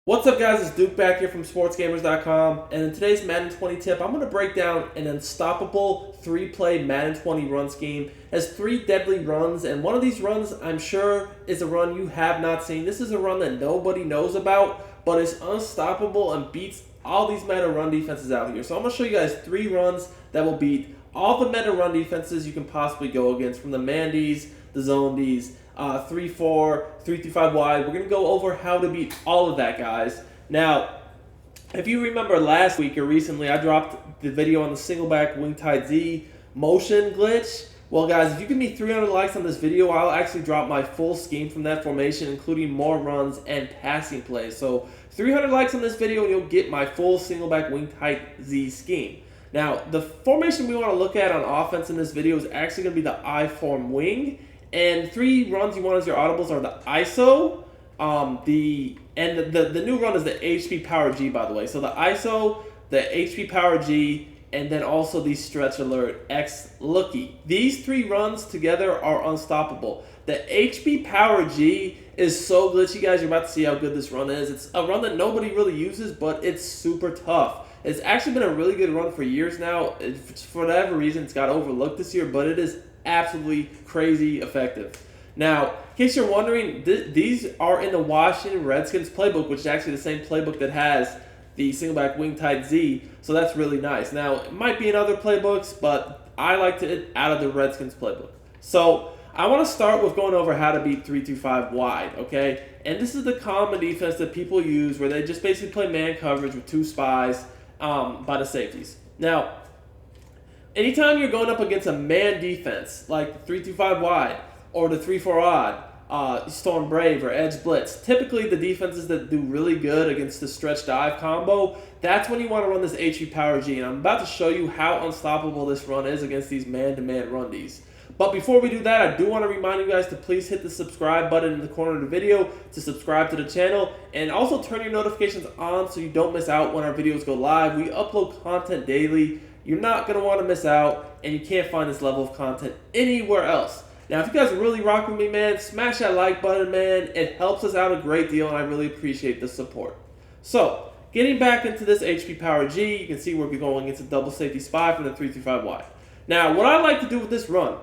What's up, guys? It's Duke back here from sportsgamers.com, and in today's Madden 20 tip, I'm going to break down an unstoppable 3-play Madden 20 run scheme. It has 3 deadly runs, and one of these runs, I'm sure, is a run you have not seen. This is a run that nobody knows about, but it's unstoppable and beats all these meta run defenses out here. So I'm going to show you guys 3 runs that will beat all the meta run defenses you can possibly go against, from the man-Ds, the zone-Ds, 3-4, 3-5 wide. We're going to go over how to beat all of that, guys. Now, if you remember last week or recently, I dropped the video on the single back wing tight Z motion glitch. Well, guys, if you give me 300 likes on this video, I'll actually drop my full scheme from that formation, including more runs and passing plays. So 300 likes on this video, and you'll get my full single back wing tight Z scheme. Now, the formation we want to look at on offense in this video is actually going to be the I-form wing. And 3 runs you want as your audibles are the ISO, the new run is the HP Power G, by the way. So the ISO, the HP Power G, and then also the Stretch Alert X Lookie. These 3 runs together are unstoppable. The HP Power G is so glitchy, guys. You're about to see how good this run is. It's a run that nobody really uses, but it's super tough. It's actually been a really good run for years now. For whatever reason, it's got overlooked this year, but it is absolutely crazy effective. Now, in case you're wondering, these are in the Washington Redskins playbook, which is actually the same playbook that has the single back wing tight Z, so that's really nice. Now, it might be in other playbooks, but I like it out of the Redskins playbook. So I want to start with going over how to beat 3-5 wide, okay? And this is the common defense that people use, where they just basically play man coverage with 2 spies by the safeties. Now, anytime you're going up against a man defense, like 3-5 wide, or the 3-4 odd, Storm Brave, or Edge Blitz, typically the defenses that do really good against the stretch dive combo, that's when you want to run this HP Power G. And I'm about to show you how unstoppable this run is against these man-to-man run Ds. But before we do that, I do want to remind you guys to please hit the subscribe button in the corner of the video to subscribe to the channel, and also turn your notifications on so you don't miss out when our videos go live. We upload content daily. You're not going to want to miss out, and you can't find this level of content anywhere else. Now, if you guys really rock with me, man, smash that like button, man. It helps us out a great deal, and I really appreciate the support. So, getting back into this HP Power G, you can see we're going against a double safety spy from the 3-5 wide. Now, what I like to do with this run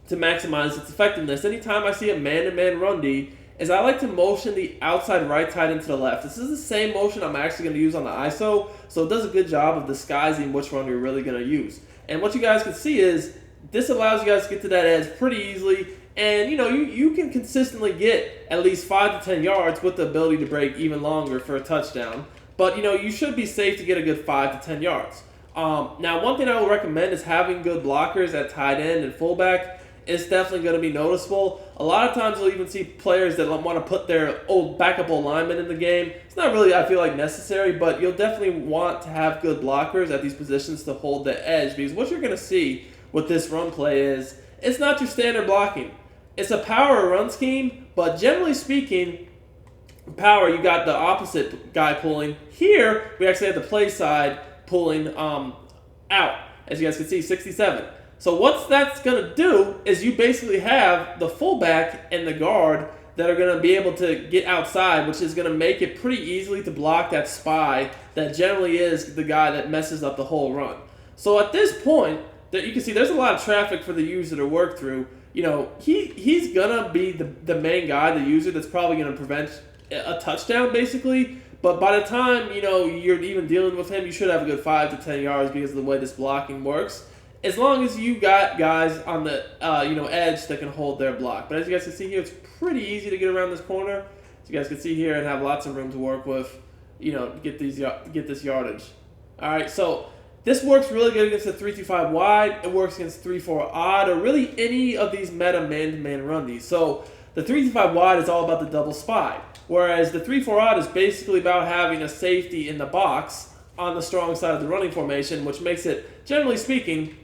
to maximize its effectiveness, anytime I see a man-to-man run D, is I like to motion the outside right tight into the left. This is the same motion I'm actually going to use on the ISO, so it does a good job of disguising which run you're really going to use. And what you guys can see is this allows you guys to get to that edge pretty easily, and you can consistently get at least 5 to 10 yards with the ability to break even longer for a touchdown. But you should be safe to get a good 5 to 10 yards. Now, one thing I would recommend is having good blockers at tight end and fullback. It's definitely going to be noticeable. A lot of times you'll even see players that want to put their old backup lineman in the game. It's not really, I feel like, necessary, but you'll definitely want to have good blockers at these positions to hold the edge, because what you're going to see with this run play is it's not your standard blocking. It's a power run scheme, but generally speaking, power, you got the opposite guy pulling. Here, we actually have the play side pulling out, as you guys can see, 67. So what that's going to do is you basically have the fullback and the guard that are going to be able to get outside, which is going to make it pretty easily to block that spy that generally is the guy that messes up the whole run. So at this point, that you can see there's a lot of traffic for the user to work through. He's going to be the main guy, the user, that's probably going to prevent a touchdown, basically. But by the time, you're even dealing with him, you should have a good 5 to 10 yards because of the way this blocking works, as long as you got guys on the edge that can hold their block. But as you guys can see here, it's pretty easy to get around this corner, as you guys can see here, and have lots of room to work with, get this yardage. All right, so this works really good against the 3-5 wide. It works against 3-4 odd, or really any of these meta man-to-man run Ds. So the 3-5 wide is all about the double spy, whereas the 3-4 odd is basically about having a safety in the box on the strong side of the running formation, which makes it, generally speaking,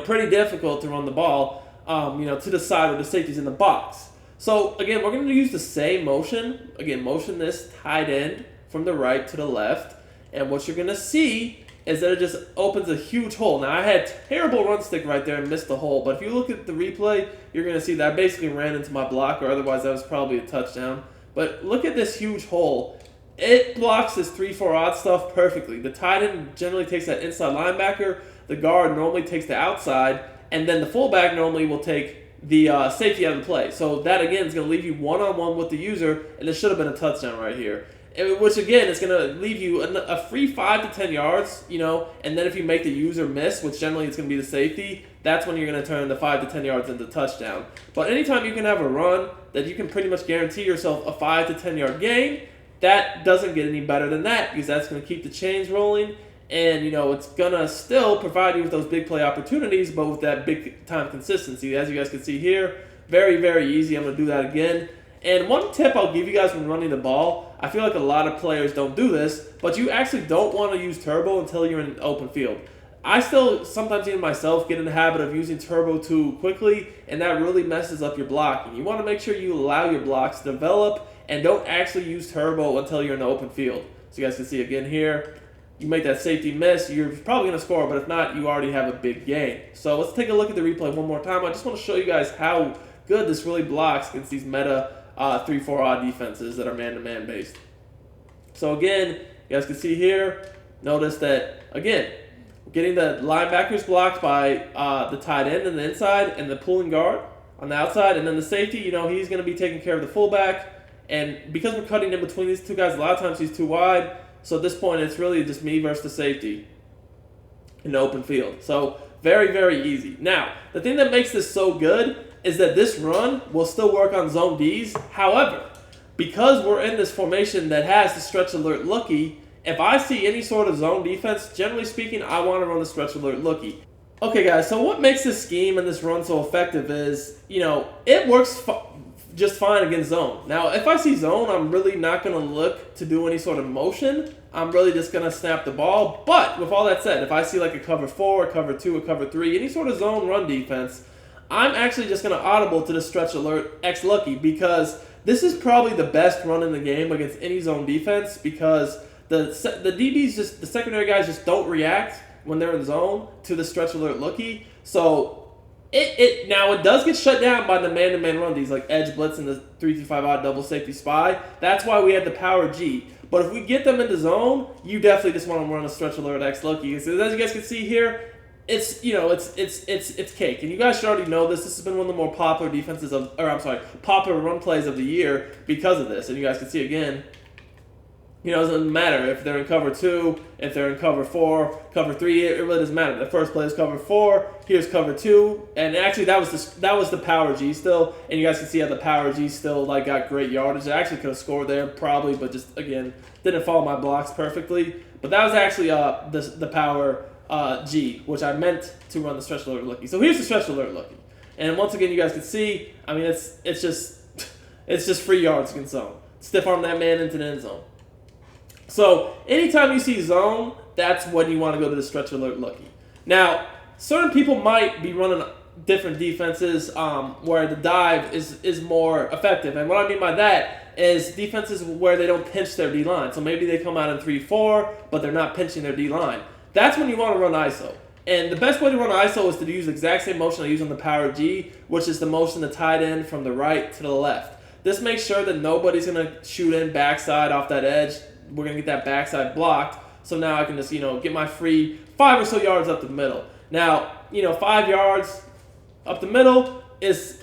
pretty difficult to run the ball, to the side where the safety's in the box. So, again, we're going to use the same motion. Again, motion this tight end from the right to the left. And what you're going to see is that it just opens a huge hole. Now, I had terrible run stick right there and missed the hole. But if you look at the replay, you're going to see that I basically ran into my blocker. Otherwise, that was probably a touchdown. But look at this huge hole. It blocks this 3-4 odd stuff perfectly. The tight end generally takes that inside linebacker. The guard normally takes the outside. And then the fullback normally will take the safety out of the play. So that, again, is going to leave you one-on-one with the user. And this should have been a touchdown right here. Which, again, is going to leave you a free 5 to 10 yards, and then if you make the user miss, which generally is going to be the safety, that's when you're going to turn the 5 to 10 yards into touchdown. But anytime you can have a run that you can pretty much guarantee yourself a 5 to 10 yard gain, that doesn't get any better than that, because that's going to keep the chains rolling, and, it's going to still provide you with those big play opportunities, but with that big time consistency. As you guys can see here, very, very easy. I'm going to do that again. And one tip I'll give you guys when running the ball, I feel like a lot of players don't do this, but you actually don't want to use turbo until you're in an open field. I still, sometimes even myself, get in the habit of using turbo too quickly, and that really messes up your blocking. You want to make sure you allow your blocks to develop and don't actually use turbo until you're in the open field. So you guys can see again here, you make that safety miss, you're probably going to score, but if not, you already have a big gain. So let's take a look at the replay one more time. I just want to show you guys how good this really blocks against these meta 3-4 odd defenses that are man-to-man based. So again, you guys can see here, notice that, again, we're getting the linebackers blocked by the tight end on the inside and the pulling guard on the outside, and then the safety, he's going to be taking care of the fullback. And because we're cutting in between these two guys, a lot of times he's too wide. So at this point, it's really just me versus the safety in the open field. So very, very easy. Now, the thing that makes this so good is that this run will still work on zone Ds. However, because we're in this formation that has the stretch alert lookie, if I see any sort of zone defense, generally speaking, I want to run the stretch alert lookie. Okay, guys, so what makes this scheme and this run so effective is, it works just fine against zone. Now, if I see zone, I'm really not going to look to do any sort of motion. I'm really just going to snap the ball. But with all that said, if I see like a cover 4, a cover 2, a cover 3, any sort of zone run defense, I'm actually just going to audible to the stretch alert X lucky, because this is probably the best run in the game against any zone defense, because the DBs, the secondary guys just don't react when they're in zone to the stretch alert lookie. So it does get shut down by the man-to-man run, these like edge blitz and the 3-5 odd double safety spy. That's why we had the power G. But if we get them into zone, you definitely just want to run a stretch alert X lucky. So as you guys can see here, it's cake, and you guys should already know this. This has been one of the more popular popular run plays of the year because of this. And you guys can see again, it doesn't matter if they're in cover 2, if they're in cover 4, cover 3. It really doesn't matter. The first play is cover 4. Here's cover 2, and actually that was the power G still. And you guys can see how the power G still got great yardage. I actually could have scored there probably, but just again didn't follow my blocks perfectly. But that was actually the power G, which I meant to run the stretch alert lookie. So here's the stretch alert lookie, and once again, you guys can see. I mean, it's just free yards against zone. Stiff arm that man into the end zone. So anytime you see zone, that's when you want to go to the stretch alert lookie. Now, certain people might be running different defenses where the dive is more effective, and what I mean by that is defenses where they don't pinch their D line. So maybe they come out in 3-4, but they're not pinching their D line. That's when you want to run ISO. And the best way to run ISO is to use the exact same motion I use on the power G, which is the motion to tight end from the right to the left. This makes sure that nobody's going to shoot in backside off that edge. We're going to get that backside blocked. So now I can just, get my free 5 or so yards up the middle. Now, 5 yards up the middle is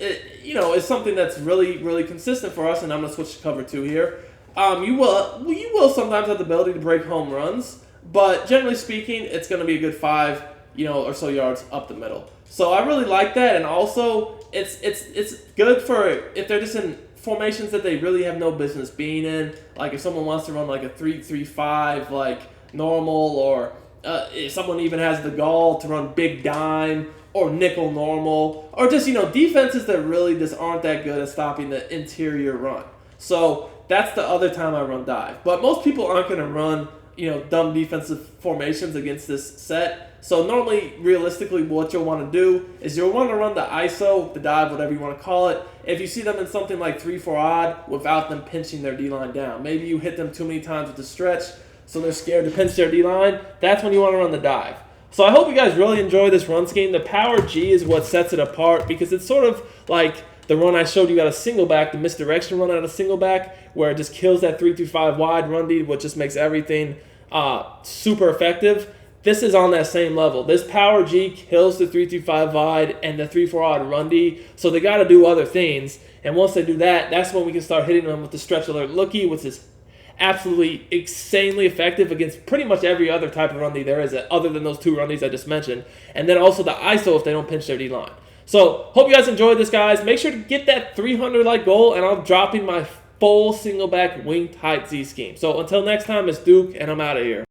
something that's really, really consistent for us. And I'm going to switch to cover 2 here. You will sometimes have the ability to break home runs. But generally speaking, it's going to be a good 5, or so yards up the middle. So I really like that, and also it's good for if they're just in formations that they really have no business being in. Like if someone wants to run like a 3-3-5, like normal, or if someone even has the gall to run big dime or nickel normal, or just defenses that really just aren't that good at stopping the interior run. So that's the other time I run dive. But most people aren't going to run dumb defensive formations against this set. So normally, realistically, what you'll want to do is you'll want to run the ISO, the dive, whatever you want to call it, if you see them in something like 3-4 odd without them pinching their D-line down. Maybe you hit them too many times with the stretch, so they're scared to pinch their D-line. That's when you want to run the dive. So I hope you guys really enjoy this run scheme. The power G is what sets it apart, because it's sort of like the run I showed you out of single back, the misdirection run out of single back, where it just kills that 3-5 wide run D, which just makes everything super effective. This is on that same level. This power G kills the 3-5 wide and the 3-4 odd run D, so they got to do other things. And once they do that, that's when we can start hitting them with the stretch alert lookie, which is absolutely insanely effective against pretty much every other type of run D there is, other than those 2 run Ds I just mentioned. And then also the ISO if they don't pinch their D line. So hope you guys enjoyed this, guys. Make sure to get that 300 like goal, and I'm dropping my full single back wing tight Z scheme. So until next time, it's Duke, and I'm out of here.